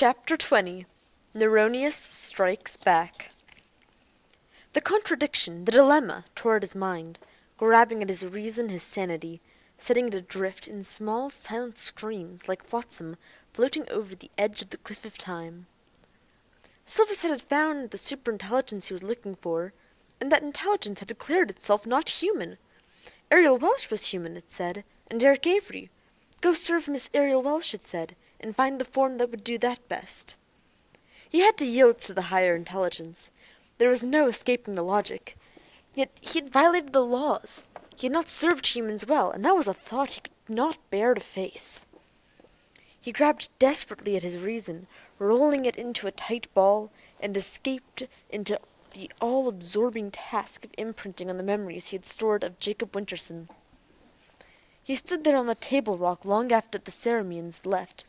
Chapter 20 Neronius Strikes Back. The contradiction, the dilemma, tore at his mind, grabbing at his reason, his sanity, setting it adrift in small silent streams, like flotsam floating over the edge of the cliff of time. Silverside had found the superintelligence he was looking for, and that intelligence had declared itself not human. Ariel Welsh was human, it said, and Eric Avery. Go serve Miss Ariel Welsh, it said, and find the form that would do that best. He had to yield to the higher intelligence. There was no escaping the logic. Yet he had violated the laws. He had not served humans well, and that was a thought he could not bear to face. He grabbed desperately at his reason, rolling it into a tight ball, and escaped into the all-absorbing task of imprinting on the memories he had stored of Jacob Winterson. He stood there on the table rock long after the Ceremonians had left,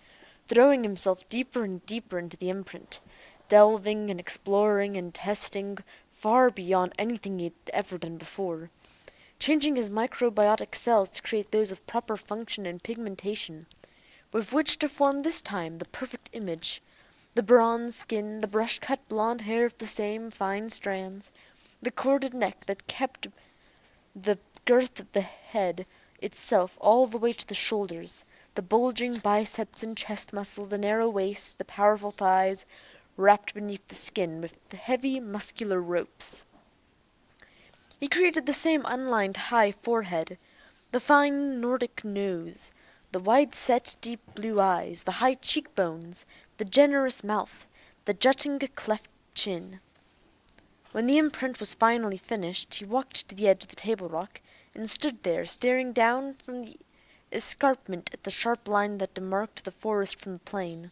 throwing himself deeper and deeper into the imprint, delving and exploring and testing far beyond anything he had ever done before, changing his microbiotic cells to create those of proper function and pigmentation, with which to form this time the perfect image, the bronze skin, the brush-cut blonde hair of the same fine strands, the corded neck that kept the girth of the head itself all the way to the shoulders, the bulging biceps and chest muscle, the narrow waist, the powerful thighs, wrapped beneath the skin with the heavy muscular ropes. He created the same unlined high forehead, the fine Nordic nose, the wide-set deep blue eyes, the high cheekbones, the generous mouth, the jutting cleft chin. When the imprint was finally finished, he walked to the edge of the table rock, and stood there, staring down from the escarpment at the sharp line that demarked the forest from the plain.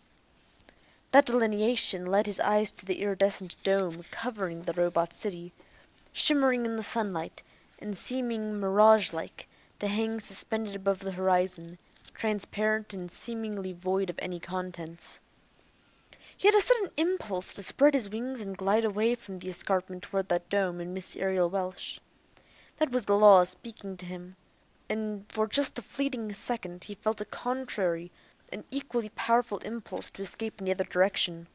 That delineation led his eyes to the iridescent dome covering the robot city, shimmering in the sunlight, and seeming mirage-like to hang suspended above the horizon, transparent and seemingly void of any contents. He had a sudden impulse to spread his wings and glide away from the escarpment toward that dome and Miss Ariel Welsh. That was the law speaking to him, and for just a fleeting second he felt a contrary and equally powerful impulse to escape in the other direction.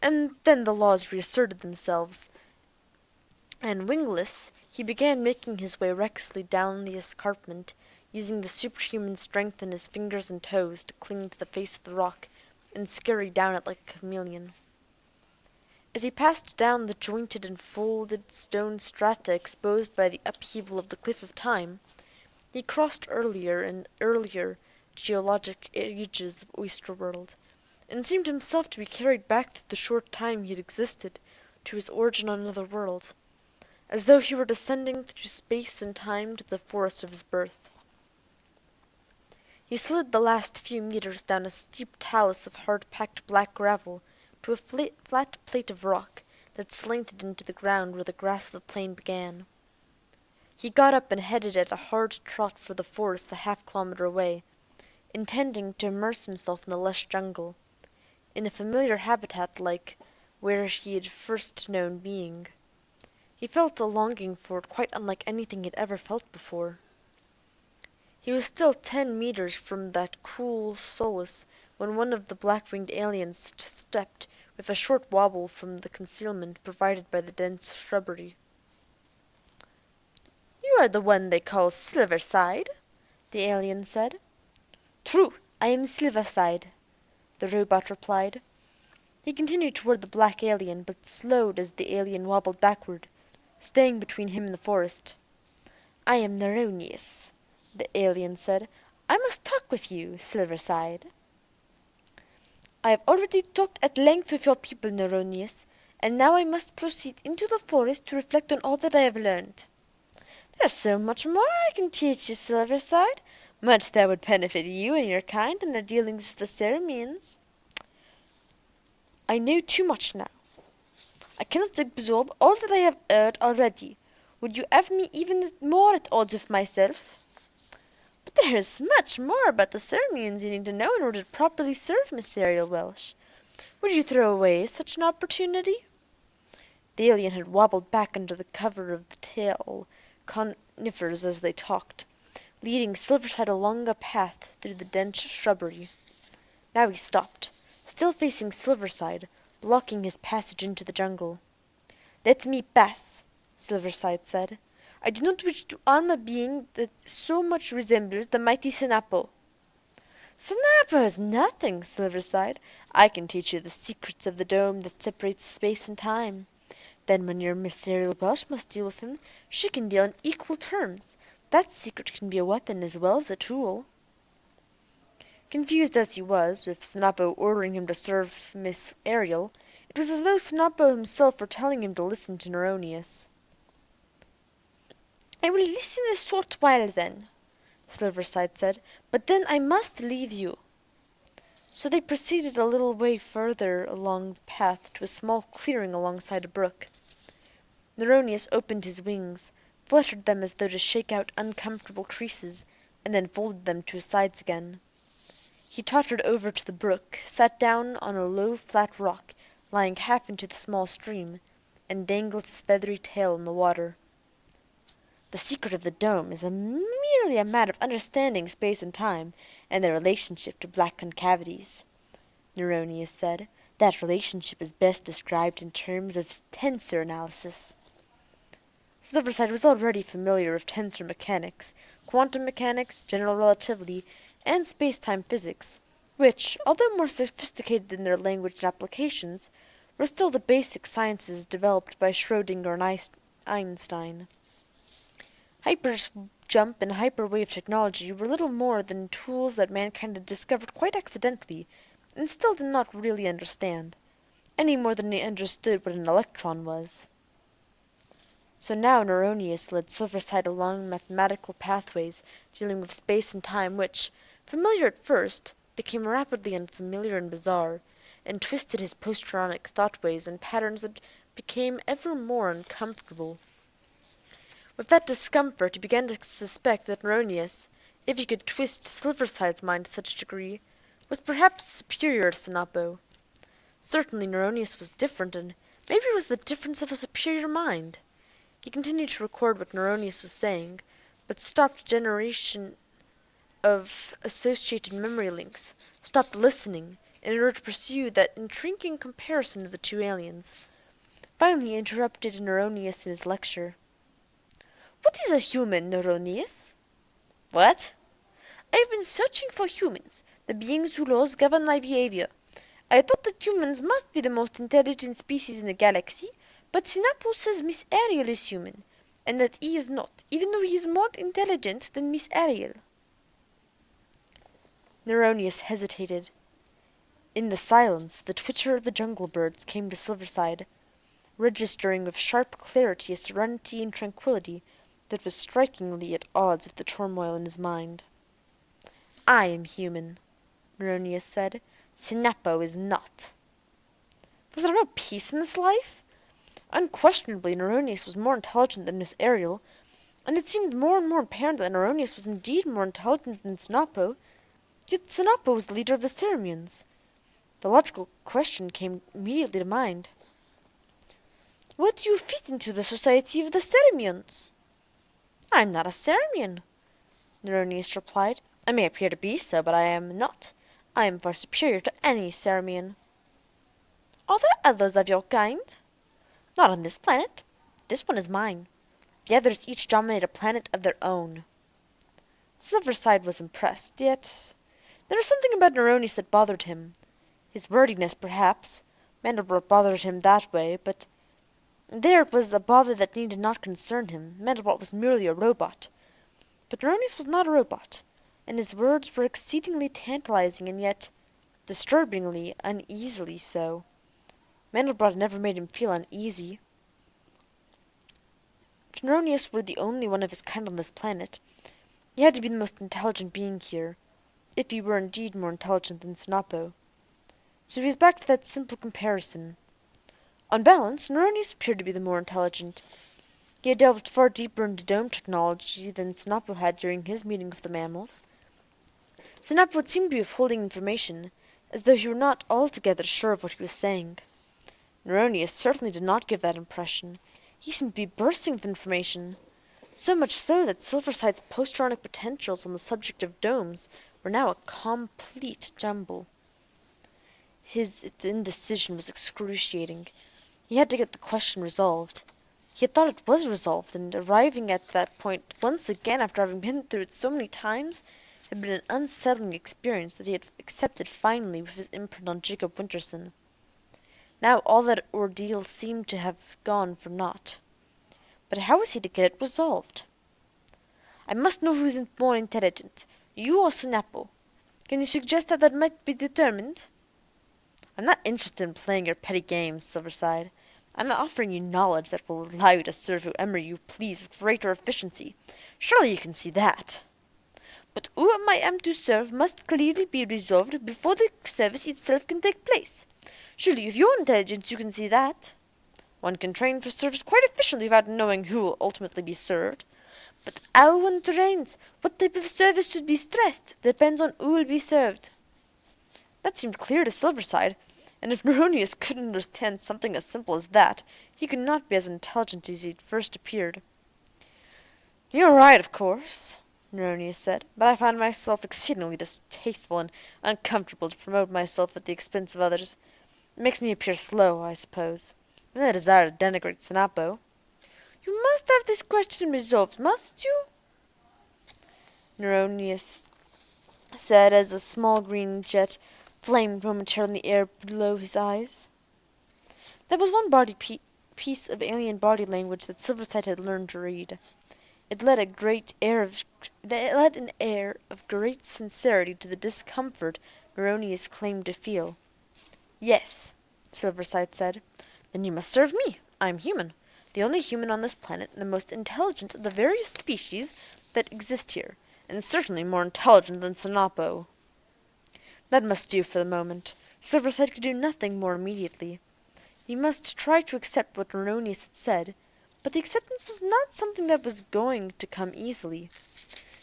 And then the laws reasserted themselves, and wingless, he began making his way recklessly down the escarpment, using the superhuman strength in his fingers and toes to cling to the face of the rock and scurry down it like a chameleon. As he passed down the jointed and folded stone strata exposed by the upheaval of the cliff of time, he crossed earlier and earlier geologic ages of Oyster World, and seemed himself to be carried back through the short time he had existed to his origin on another world, as though he were descending through space and time to the forest of his birth. He slid the last few meters down a steep talus of hard-packed black gravel to a flat plate of rock that slanted into the ground where the grass of the plain began. He got up and headed at a hard trot for the forest a half-kilometer away, intending to immerse himself in the lush jungle, in a familiar habitat like where he had first known being. He felt a longing for it quite unlike anything he had ever felt before. He was still 10 meters from that cool solace when one of the black-winged aliens stepped with a short wobble from the concealment provided by the dense shrubbery. "You are the one they call Silverside," the alien said. "True, I am Silverside," the robot replied. He continued toward the black alien, but slowed as the alien wobbled backward, staying between him and the forest. "I am Neronius," the alien said. "I must talk with you, Silverside." "I have already talked at length with your people, Neronius, and now I must proceed into the forest to reflect on all that I have learned." "There is so much more I can teach you, Silverside, much that would benefit you and your kind in their dealings with the Ceremonians." "I know too much now. I cannot absorb all that I have heard already. Would you have me even more at odds with myself?" "But there is much more about the Ceremonians you need to know in order to properly serve Miss Ariel Welsh. Would you throw away such an opportunity?" The alien had wobbled back under the cover of the tall conifers as they talked, leading Silverside along a path through the dense shrubbery. Now he stopped, still facing Silverside, blocking his passage into the jungle. "Let me pass," Silverside said. "I do not wish to harm a being that so much resembles the mighty Sinapo." "Sinapo is nothing," Silver sighed. "I can teach you the secrets of the dome that separates space and time. Then when your Miss Ariel Welsh must deal with him, she can deal on equal terms. That secret can be a weapon as well as a tool." Confused as he was, with Sinapo ordering him to serve Miss Ariel, it was as though Sinapo himself were telling him to listen to Neronius. "I will listen a short while then," Silverside said, "but then I must leave you." So they proceeded a little way further along the path to a small clearing alongside a brook. Neronius opened his wings, fluttered them as though to shake out uncomfortable creases, and then folded them to his sides again. He tottered over to the brook, sat down on a low flat rock lying half into the small stream, and dangled his feathery tail in the water. "The secret of the dome is merely a matter of understanding space and time, and their relationship to black concavities," Neronius said. "That relationship is best described in terms of tensor analysis." Silverside was already familiar with tensor mechanics, quantum mechanics, general relativity, and space-time physics, which, although more sophisticated in their language and applications, were still the basic sciences developed by Schrödinger and Einstein. Hyper-jump and hyperwave technology were little more than tools that mankind had discovered quite accidentally, and still did not really understand, any more than they understood what an electron was. So now Neronius led Silverside along mathematical pathways dealing with space and time which, familiar at first, became rapidly unfamiliar and bizarre, and twisted his post-Puranic thought-ways in patterns that became ever more uncomfortable. With that discomfort he began to suspect that Neronius, if he could twist Silverside's mind to such a degree, was perhaps superior to Sinapo. Certainly Neronius was different, and maybe it was the difference of a superior mind. He continued to record what Neronius was saying, but stopped generation of associated memory links, stopped listening, in order to pursue that intriguing comparison of the two aliens. Finally he interrupted Neronius in his lecture. "What is a human, Neronius?" "What?" "I have been searching for humans, the beings whose laws govern my behavior. I thought that humans must be the most intelligent species in the galaxy, but Sinapo says Miss Ariel is human, and that he is not, even though he is more intelligent than Miss Ariel." Neronius hesitated. In the silence the twitter of the jungle birds came to Silverside, registering with sharp clarity a serenity and tranquillity that was strikingly at odds with the turmoil in his mind. "I am human," Neronius said. "Sinapo is not." Was there no peace in this life? Unquestionably Neronius was more intelligent than Miss Ariel, and it seemed more and more apparent that Neronius was indeed more intelligent than Sinapo, yet Sinapo was the leader of the Ceremyons. The logical question came immediately to mind. "What do you fit into the society of the Ceremyons?" "I am not a Ceremyon," Neronius replied. "I may appear to be so, but I am not. I am far superior to any Ceremyon." "Are there others of your kind?" "Not on this planet. This one is mine. The others each dominate a planet of their own." Silverside was impressed, yet there was something about Neronius that bothered him. His wordiness, perhaps. Mandelbrot bothered him that way, but there was a bother that needed not concern him. Mandelbrot was merely a robot. But Neronius was not a robot, and his words were exceedingly tantalizing and yet disturbingly, uneasily so. Mandelbrot had never made him feel uneasy. If Neronius were the only one of his kind on this planet, he had to be the most intelligent being here, if he were indeed more intelligent than Sinapo. So he was back to that simple comparison. On balance, Neronius appeared to be the more intelligent. He had delved far deeper into dome technology than Sinapo had during his meeting with the mammals. Sinapo would seem to be withholding information, as though he were not altogether sure of what he was saying. Neronius certainly did not give that impression. He seemed to be bursting with information, so much so that Silverside's post-Puranic potentials on the subject of domes were now a complete jumble. His indecision was excruciating. He had to get the question resolved. He had thought it was resolved, and arriving at that point once again after having been through it so many times had been an unsettling experience that he had accepted finally with his imprint on Jacob Winterson. Now all that ordeal seemed to have gone for naught. But how was he to get it resolved? "I must know who is more intelligent, you or Snappo. Can you suggest how that might be determined?" "I'm not interested in playing your petty games," Silver sighed. "I'm offering you knowledge that will allow you to serve whoever you please with greater efficiency. Surely you can see that." "But whom I am to serve must clearly be resolved before the service itself can take place. Surely with your intelligence you can see that." "One can train for service quite efficiently without knowing who will ultimately be served." "But how one trains, what type of service should be stressed, depends on who will be served." That seemed clear to Silverside, and if Neronius couldn't understand something as simple as that, he could not be as intelligent as he had first appeared. "You're right, of course," Neronius said, "but I find myself exceedingly distasteful and uncomfortable to promote myself at the expense of others. It makes me appear slow, I suppose. And I desire to denigrate Snappo." "You must have this question resolved, must you?" Neronius said, as a small green jet flamed momentarily in the air below his eyes. There was one piece of alien body language that Silverside had learned to read. It led an air of great sincerity to the discomfort Neronius claimed to feel. "Yes," Silverside said. "Then you must serve me. I am human, the only human on this planet, and the most intelligent of the various species that exist here, and certainly more intelligent than Snappo." That must do for the moment. Silverside could do nothing more immediately. He must try to accept what Neronius had said, but the acceptance was not something that was going to come easily.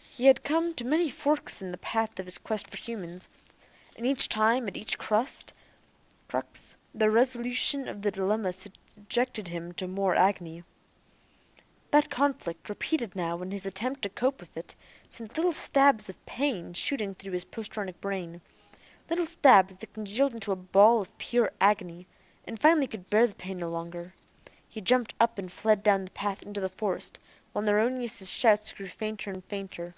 He had come to many forks in the path of his quest for humans, and each time, at each crux, the resolution of the dilemma subjected him to more agony. That conflict, repeated now in his attempt to cope with it, sent little stabs of pain shooting through his postronic brain, little stabs that congealed into a ball of pure agony, and finally could bear the pain no longer. He jumped up and fled down the path into the forest, while Neronius's shouts grew fainter and fainter.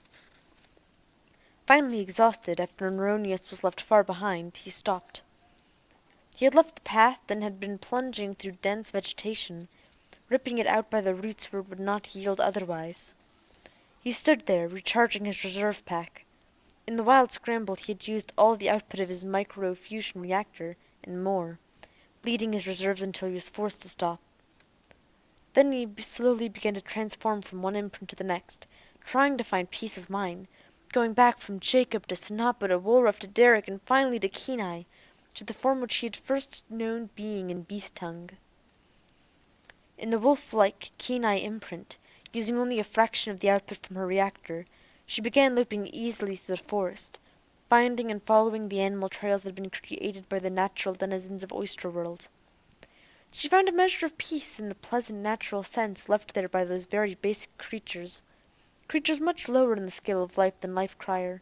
Finally exhausted, after Neronius was left far behind, he stopped. He had left the path and had been plunging through dense vegetation, ripping it out by the roots where it would not yield otherwise. He stood there, recharging his reserve pack. In the wild scramble he had used all the output of his micro-fusion reactor, and more, bleeding his reserves until he was forced to stop. Then he slowly began to transform from one imprint to the next, trying to find peace of mind, going back from Jacob to Snappo to Woolruff to Derrick and finally to Kenai, to the form which he had first known being in beast tongue. In the wolf-like Kenai imprint, using only a fraction of the output from her reactor, she began looping easily through the forest, finding and following the animal trails that had been created by the natural denizens of Oyster World. She found a measure of peace in the pleasant natural sense left there by those very basic creatures much lower in the scale of life than Life Crier,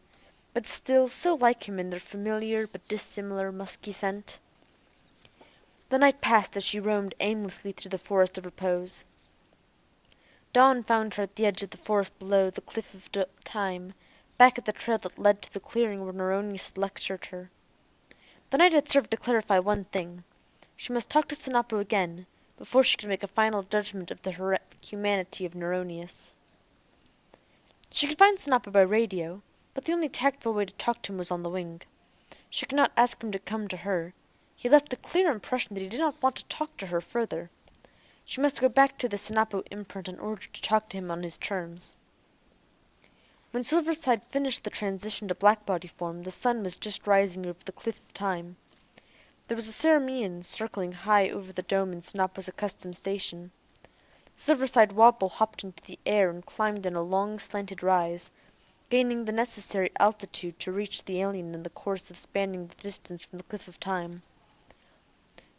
but still so like him in their familiar but dissimilar musky scent. The night passed as she roamed aimlessly through the Forest of Repose. Dawn found her at the edge of the forest below the Cliff of Time, back at the trail that led to the clearing where Neronius had lectured her. The night had served to clarify one thing. She must talk to Snappo again, before she could make a final judgment of the humanity of Neronius. She could find Snappo by radio, but the only tactful way to talk to him was on the wing. She could not ask him to come to her. He left a clear impression that he did not want to talk to her further. She must go back to the Snappo imprint in order to talk to him on his terms. When Silverside finished the transition to black-body form, the sun was just rising over the Cliff of Time. There was a Ceremonian circling high over the dome in Snappo's accustomed station. Silverside Wobble hopped into the air and climbed in a long slanted rise, gaining the necessary altitude to reach the alien in the course of spanning the distance from the Cliff of Time.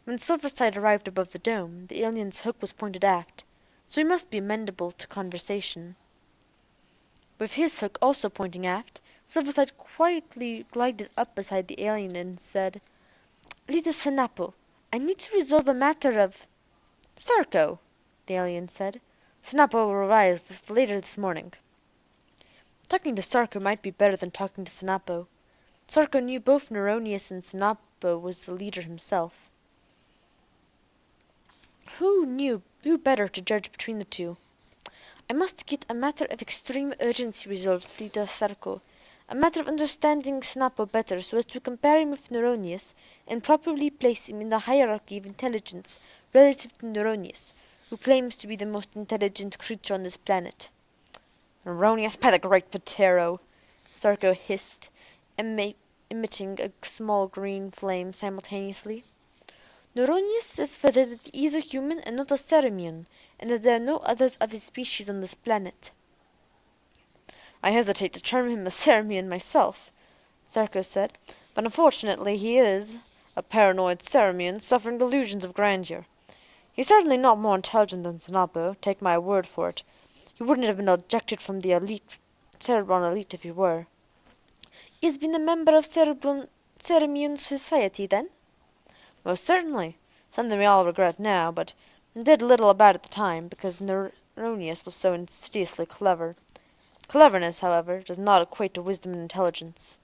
When Silverside arrived above the dome, the alien's hook was pointed aft, so he must be amenable to conversation. With his hook also pointing aft, Silverside quietly glided up beside the alien and said, Lita Sanapo, I need to resolve a matter of Sarko, the alien said. Sanapo will arrive later this morning. Talking to Sarko might be better than talking to Sanapo. Sarko knew both Neronius and Sanapo was the leader himself. Who better to judge between the two? I must get a matter of extreme urgency resolved, Lita Sarko. A matter of understanding Sanapo better so as to compare him with Neronius and properly place him in the hierarchy of intelligence relative to Neronius, who claims to be the most intelligent creature on this planet. Neronius, by the great Patero! Sarko hissed, emitting a small green flame simultaneously. Neronius says further that he is a human and not a Ceremian, and that there are no others of his species on this planet. I hesitate to term him a Ceremian myself, Sarko said, but unfortunately he is a paranoid Ceremian suffering delusions of grandeur. He's certainly not more intelligent than Sanapo, take my word for it. He wouldn't have been ejected from the Cerebron elite if he were. He has been a member of Ceremian society, then? Most certainly. Something we all regret now, but did little about at the time, because Neronius was so insidiously clever. Cleverness, however, does not equate to wisdom and intelligence.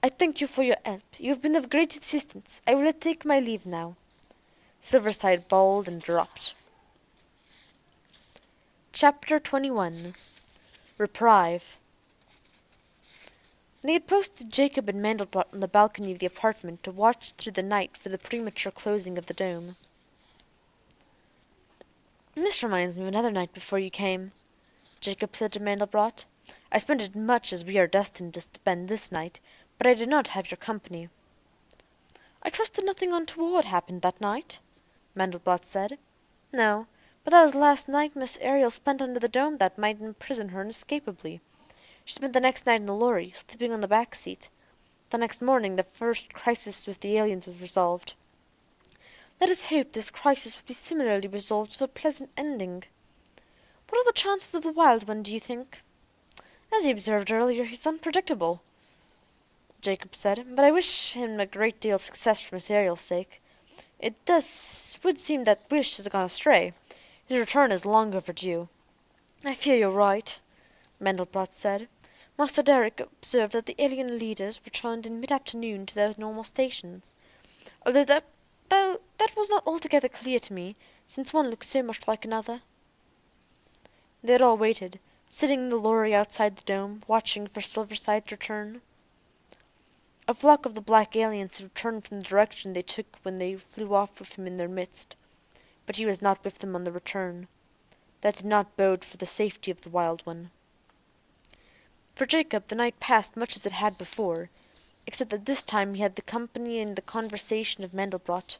I thank you for your help. You have been of great assistance. I will take my leave now. Silverside bowed and dropped. Chapter 21 Reprieve. They had posted Jacob and Mandelbrot on the balcony of the apartment to watch through the night for the premature closing of the dome. "This reminds me of another night before you came," Jacob said to Mandelbrot. "I spent it much as we are destined to spend this night, but I did not have your company." "I trust that nothing untoward happened that night?" Mandelbrot said. "No, but that was the last night Miss Ariel spent under the dome that might imprison her inescapably. She spent the next night in the lorry, sleeping on the back seat. The next morning the first crisis with the aliens was resolved. Let us hope this crisis will be similarly resolved to a pleasant ending. What are the chances of the Wild One, do you think?" "As you observed earlier, he's unpredictable," Jacob said, "but I wish him a great deal of success for Miss Ariel's sake. It would seem that wish has gone astray. His return is long overdue." "I fear you're right," Mandelbrot said. "Master Derrick observed that the alien leaders returned in mid-afternoon to their normal stations, although that was not altogether clear to me, since one looked so much like another." They had all waited, sitting in the lorry outside the dome, watching for Silverside's return. A flock of the black aliens had returned from the direction they took when they flew off with him in their midst, but he was not with them on the return. That did not bode for the safety of the Wild One. For Jacob the night passed much as it had before, except that this time he had the company and the conversation of Mandelbrot.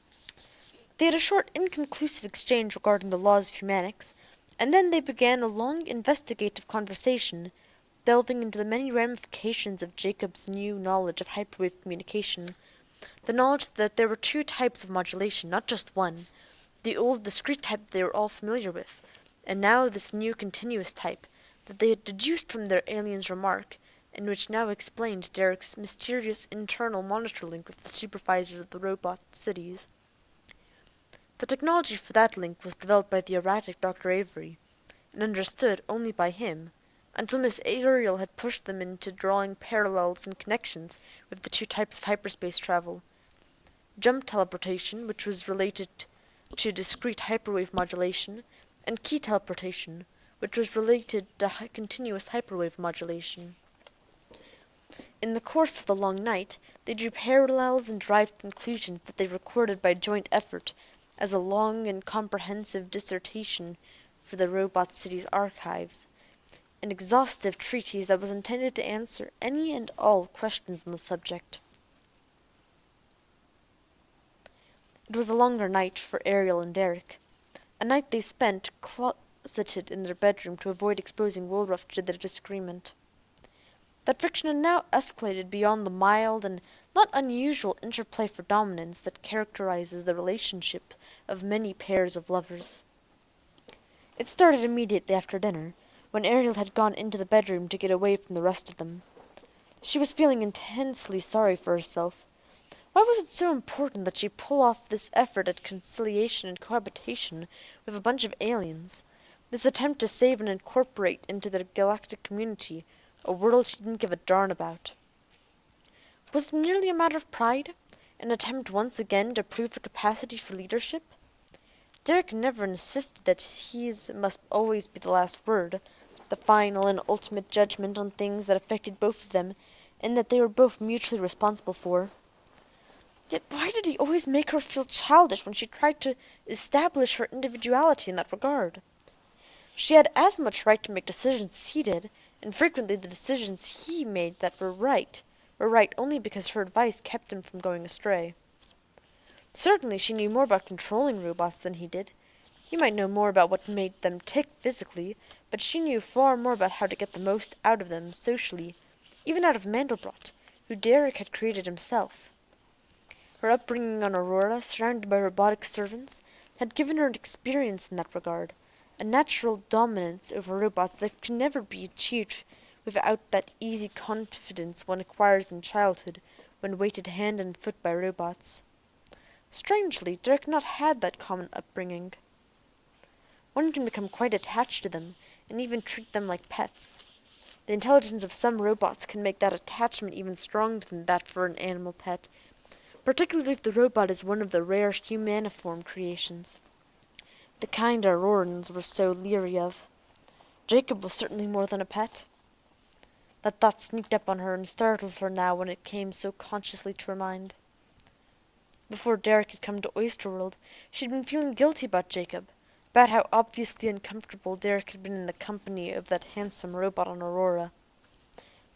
They had a short inconclusive exchange regarding the laws of humanics, and then they began a long investigative conversation, delving into the many ramifications of Jacob's new knowledge of hyperwave communication, the knowledge that there were two types of modulation, not just one, the old discrete type that they were all familiar with, and now this new continuous type that they had deduced from their alien's remark, and which now explained Derek's mysterious internal monitor link with the supervisors of the robot cities. The technology for that link was developed by the erratic Dr. Avery, and understood only by him, until Miss Ariel had pushed them into drawing parallels and connections with the two types of hyperspace travel: jump teleportation, which was related to discrete hyperwave modulation, and key teleportation, which was related to continuous hyperwave modulation. In the course of the long night they drew parallels and derived conclusions that they recorded by joint effort as a long and comprehensive dissertation for the robot city's archives, an exhaustive treatise that was intended to answer any and all questions on the subject. It was a longer night for Ariel and Derek, a night they spent closeted in their bedroom to avoid exposing Woolruff to their disagreement. That friction had now escalated beyond the mild and not unusual interplay for dominance that characterizes the relationship of many pairs of lovers. It started immediately after dinner, when Ariel had gone into the bedroom to get away from the rest of them. She was feeling intensely sorry for herself. Why was it so important that she pull off this effort at conciliation and cohabitation with a bunch of aliens? This attempt to save and incorporate into the galactic community a world she didn't give a darn about. Was it merely a matter of pride? An attempt once again to prove her capacity for leadership? Derek never insisted that his must always be the last word, the final and ultimate judgment on things that affected both of them, and that they were both mutually responsible for. Yet why did he always make her feel childish when she tried to establish her individuality in that regard? She had as much right to make decisions as he did, and frequently the decisions he made that were right only because her advice kept him from going astray. Certainly she knew more about controlling robots than he did. He might know more about what made them tick physically, but she knew far more about how to get the most out of them socially, even out of Mandelbrot, who Derek had created himself. Her upbringing on Aurora, surrounded by robotic servants, had given her an experience in that regard, a natural dominance over robots that could never be achieved without that easy confidence one acquires in childhood when weighted hand and foot by robots. Strangely, Derek had not had that common upbringing. One can become quite attached to them, and even treat them like pets. The intelligence of some robots can make that attachment even stronger than that for an animal pet, particularly if the robot is one of the rare humaniform creations, the kind Aurorans were so leery of. Jacob was certainly more than a pet. That thought sneaked up on her and startled her now when it came so consciously to her mind. Before Derek had come to Oysterworld, she had been feeling guilty about Jacob, about how obviously uncomfortable Derek had been in the company of that handsome robot on Aurora.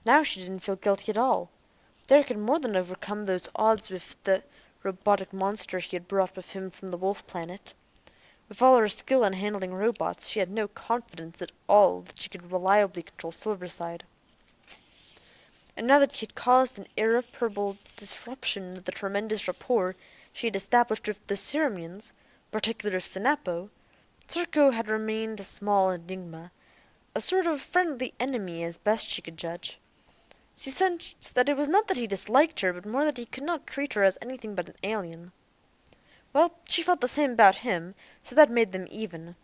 Now she didn't feel guilty at all. Derek had more than overcome those odds with the robotic monster he had brought with him from the Wolf Planet. With all her skill in handling robots, she had no confidence at all that she could reliably control Silverside. And now that he had caused an irreparable disruption of the tremendous rapport she had established with the Sirmians, particularly Sinapo, Sarko had remained a small enigma, a sort of friendly enemy as best she could judge. She sensed that it was not that he disliked her, but more that he could not treat her as anything but an alien. Well, she felt the same about him, so that made them even.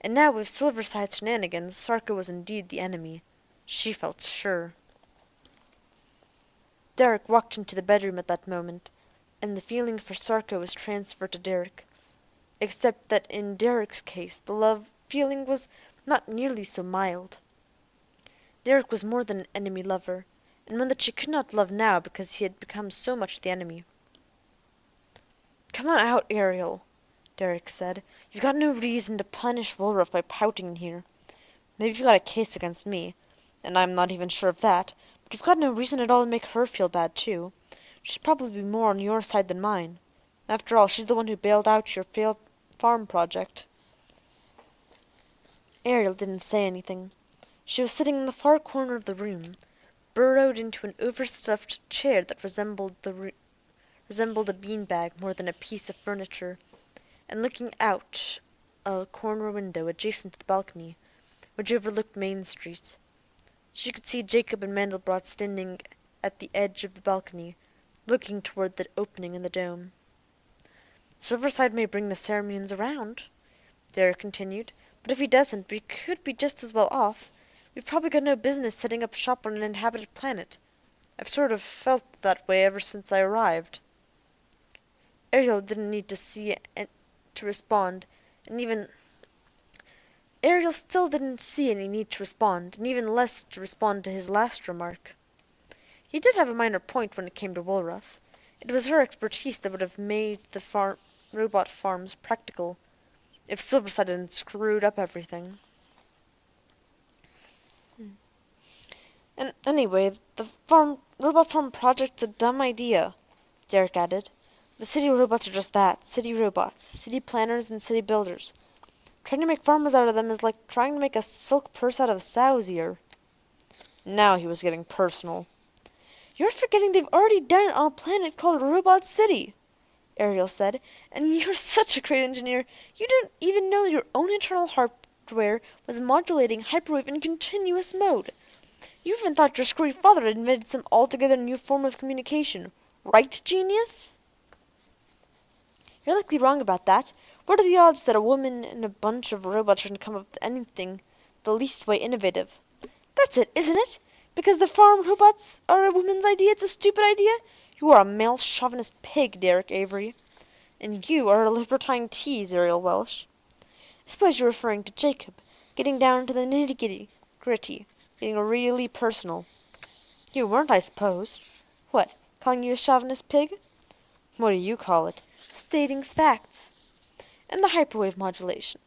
And now with Silverside's shenanigans, Sarko was indeed the enemy. She felt sure. Derek walked into the bedroom at that moment, and the feeling for Sarko was transferred to Derek. Except that in Derek's case the love feeling was not nearly so mild. Derek was more than an enemy lover, and one that she could not love now because he had become so much the enemy. "Come on out, Ariel," Derek said. "You've got no reason to punish Woolruff by pouting in here. Maybe you've got a case against me, and I'm not even sure of that, but you've got no reason at all to make her feel bad, too. She'd probably be more on your side than mine. After all, she's the one who bailed out your failed farm project." Ariel didn't say anything. She was sitting in the far corner of the room, burrowed into an overstuffed chair that resembled a bean-bag more than a piece of furniture, and looking out a corner window adjacent to the balcony, which overlooked Main Street. She could see Jacob and Mandelbrot standing at the edge of the balcony, looking toward the opening in the dome. "Silverside may bring the Ceremonians around," Derek continued, "but if he doesn't, we could be just as well off. We've probably got no business setting up shop on an inhabited planet. I've sort of felt that way ever since I arrived." Ariel didn't need to see it to respond, and even Ariel still didn't see any need to respond, and even less to respond to his last remark. He did have a minor point when it came to Woolruff. It was her expertise that would have made the robot farms practical, if Silverside hadn't screwed up everything. "And anyway, the robot farm project's a dumb idea," Derek added. "The city robots are just that, city robots, city planners and city builders. Trying to make farmers out of them is like trying to make a silk purse out of a sow's ear." Now he was getting personal. "You're forgetting they've already done it on a planet called Robot City," Ariel said. "And you're such a great engineer, you didn't even know your own internal hardware was modulating hyperwave in continuous mode. You even thought your screwy father had invented some altogether new form of communication. Right, genius? You're likely wrong about that. What are the odds that a woman and a bunch of robots are going to come up with anything the least way innovative? That's it, isn't it? Because the farm robots are a woman's idea, it's a stupid idea? You are a male chauvinist pig, Derek Avery. And you are a libertine tease, Ariel Welsh. I suppose you're referring to Jacob, getting down to the nitty-gritty, getting really personal. You weren't, I suppose. What, calling you a chauvinist pig? What do you call it? Stating facts. And the hyperwave modulation.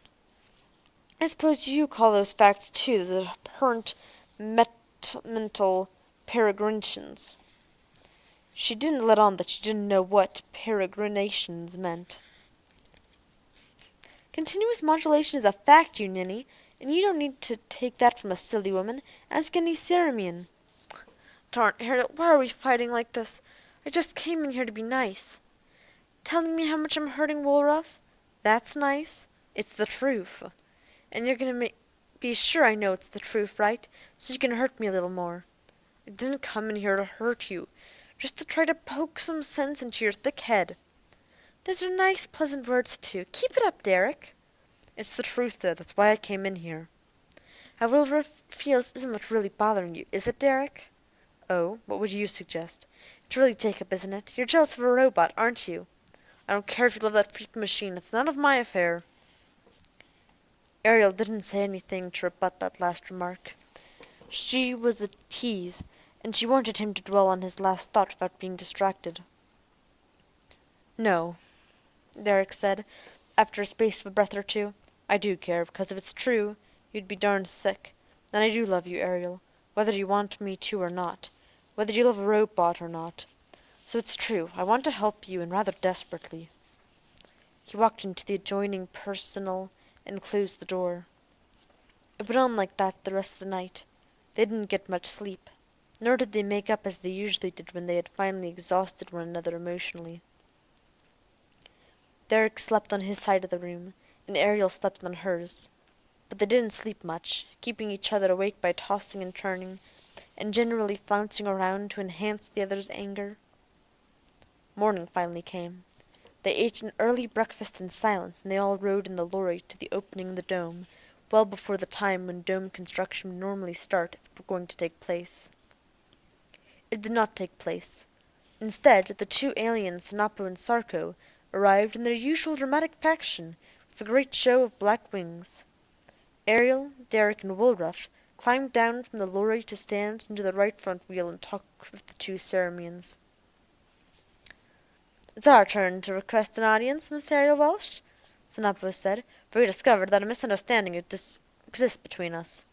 I suppose you call those facts, too, the apparent mental peregrinations. She didn't let on that she didn't know what peregrinations meant. Continuous modulation is a fact, you ninny, and you don't need to take that from a silly woman. Ask any Ceremian. Darn, Harriet, why are we fighting like this? I just came in here to be nice. Telling me how much I'm hurting Woolruff? That's nice. It's the truth. And you're gonna be sure I know it's the truth, right? So you can hurt me a little more. I didn't come in here to hurt you, just to try to poke some sense into your thick head. Those are nice, pleasant words, too. Keep it up, Derek. It's the truth, though. That's why I came in here. How Woolruff feels isn't what's really bothering you, is it, Derek? Oh, what would you suggest? It's really Jacob, isn't it? You're jealous of a robot, aren't you? I don't care if you love that freak machine. It's none of my affair. Ariel didn't say anything to rebut that last remark. She was a tease, and she wanted him to dwell on his last thought without being distracted. No, Derek said, after a space of a breath or two. I do care, because if it's true, you'd be darned sick. And I do love you, Ariel, whether you want me to or not, whether you love a robot or not. So it's true, I want to help you, and rather desperately. He walked into the adjoining personal and closed the door. It went on like that the rest of the night. They didn't get much sleep, nor did they make up as they usually did when they had finally exhausted one another emotionally. Derek slept on his side of the room, and Ariel slept on hers. But they didn't sleep much, keeping each other awake by tossing and turning, and generally flouncing around to enhance the other's anger. Morning finally came. They ate an early breakfast in silence, and they all rode in the lorry to the opening in the dome, well before the time when dome construction would normally start if it were going to take place. It did not take place. Instead, the two aliens, Sinapo and Sarko, arrived in their usual dramatic fashion, with a great show of black wings. Ariel, Derek, and Woolruff climbed down from the lorry to stand into the right front wheel and talk with the two Ceremians. "It's our turn to request an audience, Miss Ariel Welsh," Sinapo said, "for we discovered that a misunderstanding exists between us.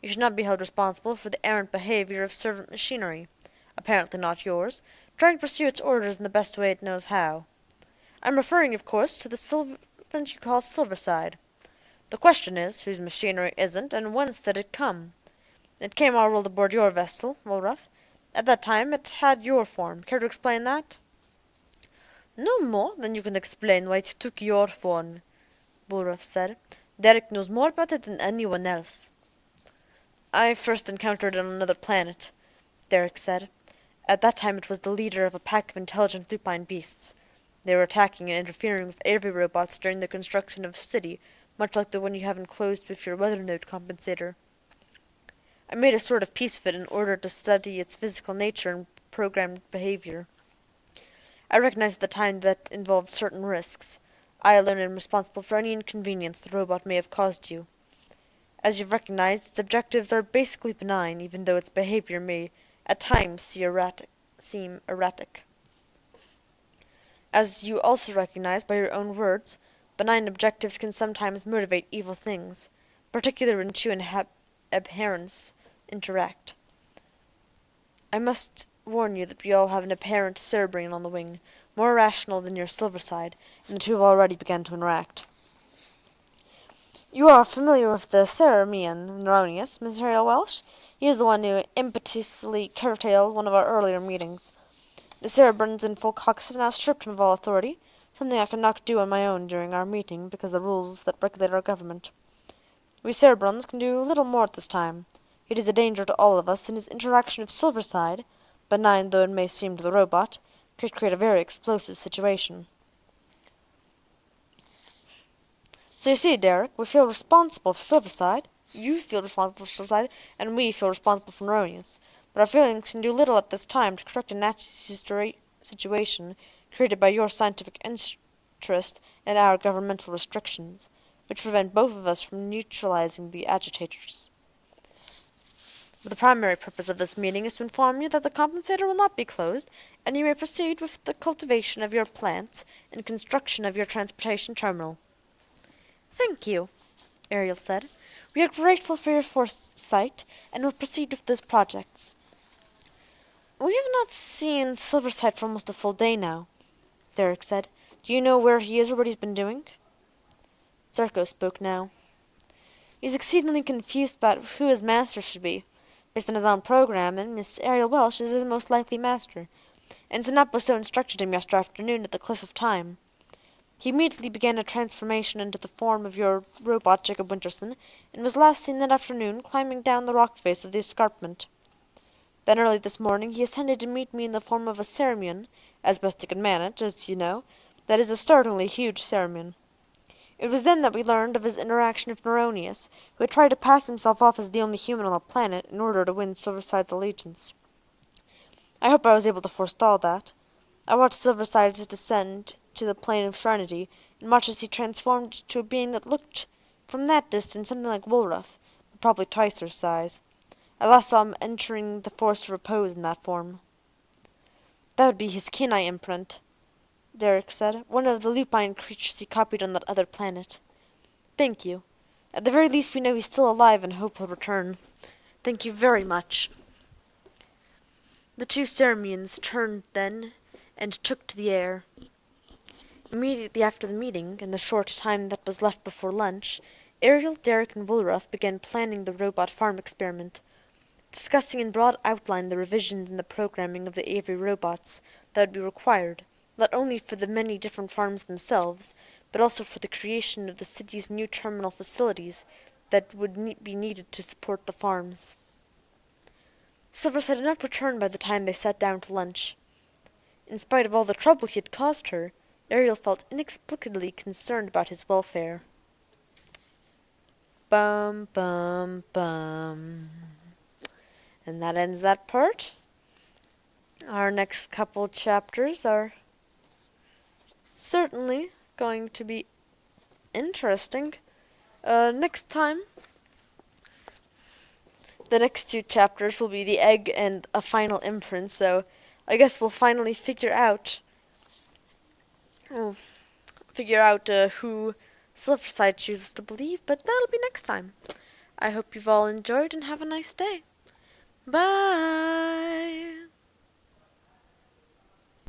You should not be held responsible for the errant behavior of servant machinery, apparently not yours, trying to pursue its orders in the best way it knows how. I'm referring, of course, to the servant you call Silverside. The question is, whose machinery isn't, and whence did it come? It came all rolled aboard your vessel, Woolruff. At that time it had your form. Care to explain that?" "No more than you can explain why it took your form," Woolruff said. "Derek knows more about it than anyone else." "I first encountered it on another planet," Derek said. "At that time it was the leader of a pack of intelligent lupine beasts. They were attacking and interfering with Avery robots during the construction of a city, much like the one you have enclosed with your weather node compensator. I made a sort of peace with it in order to study its physical nature and programmed behavior. I recognized at the time that it involved certain risks. I alone am responsible for any inconvenience the robot may have caused you. As you've recognized, its objectives are basically benign, even though its behavior may at times seem erratic. As you also recognize by your own words, benign objectives can sometimes motivate evil things, particularly when two adherents interact. I must warn you that we all have an apparent cerebrain on the wing, more rational than your Silverside, and the two have already begun to interact. You are familiar with the Ceremian Neronius, Miss Ariel Welsh? He is the one who impetuously curtailed one of our earlier meetings. The Cerebrans in full Cox have now stripped him of all authority, something I could not do on my own during our meeting because of the rules that regulate our government. We Cerebrans can do little more at this time. It is a danger to all of us, and his interaction with Silverside, benign though it may seem to the robot, could create a very explosive situation. So you see, Derek, we feel responsible for Silverside, you feel responsible for Silverside, and we feel responsible for Neronius. But our feelings can do little at this time to correct a nasty situation created by your scientific interest and our governmental restrictions, which prevent both of us from neutralizing the agitators. But the primary purpose of this meeting is to inform you that the compensator will not be closed, and you may proceed with the cultivation of your plants and construction of your transportation terminal. Thank you, Ariel said. We are grateful for your foresight, and will proceed with those projects. We have not seen Silverside for almost a full day now, Derek said. Do you know where he is or what he's been doing? Zarko spoke now. He's exceedingly confused about who his master should be. Based on his own programming, Miss Ariel Welsh is his most likely master, and Sinapo so instructed him yesterday afternoon at the Cliff of Time. He immediately began a transformation into the form of your robot, Jacob Winterson, and was last seen that afternoon climbing down the rock face of the escarpment. Then early this morning he ascended to meet me in the form of a Ceremian, as best he could manage, as you know. That is a startlingly huge Ceremian. It was then that we learned of his interaction with Neronius, who had tried to pass himself off as the only human on the planet in order to win Silverside's allegiance. I hope I was able to forestall that. I watched Silverside descend to the plane of serenity, and watched as he transformed to a being that looked from that distance something like Woolruff, but probably twice her size. I last saw him entering the forest of repose in that form. That would be his Kenai imprint, Derek said, one of the lupine creatures he copied on that other planet. Thank you. At the very least we know he's still alive and hope he'll return. Thank you very much. The two Ceremians turned then and took to the air. Immediately after the meeting, in the short time that was left before lunch, Ariel, Derek, and Woolruff began planning the robot farm experiment, discussing in broad outline the revisions in the programming of the Avery robots that would be required, not only for the many different farms themselves, but also for the creation of the city's new terminal facilities that would be needed to support the farms. Silverside did not return by the time they sat down to lunch. In spite of all the trouble he had caused her, Ariel felt inexplicably concerned about his welfare. Bum, bum, bum. And that ends that part. Our next couple chapters are certainly going to be interesting. Next time, the next two chapters will be the egg and a final imprint, so I guess we'll finally figure out who Silverside chooses to believe, but that'll be next time. I hope you've all enjoyed and have a nice day. Bye!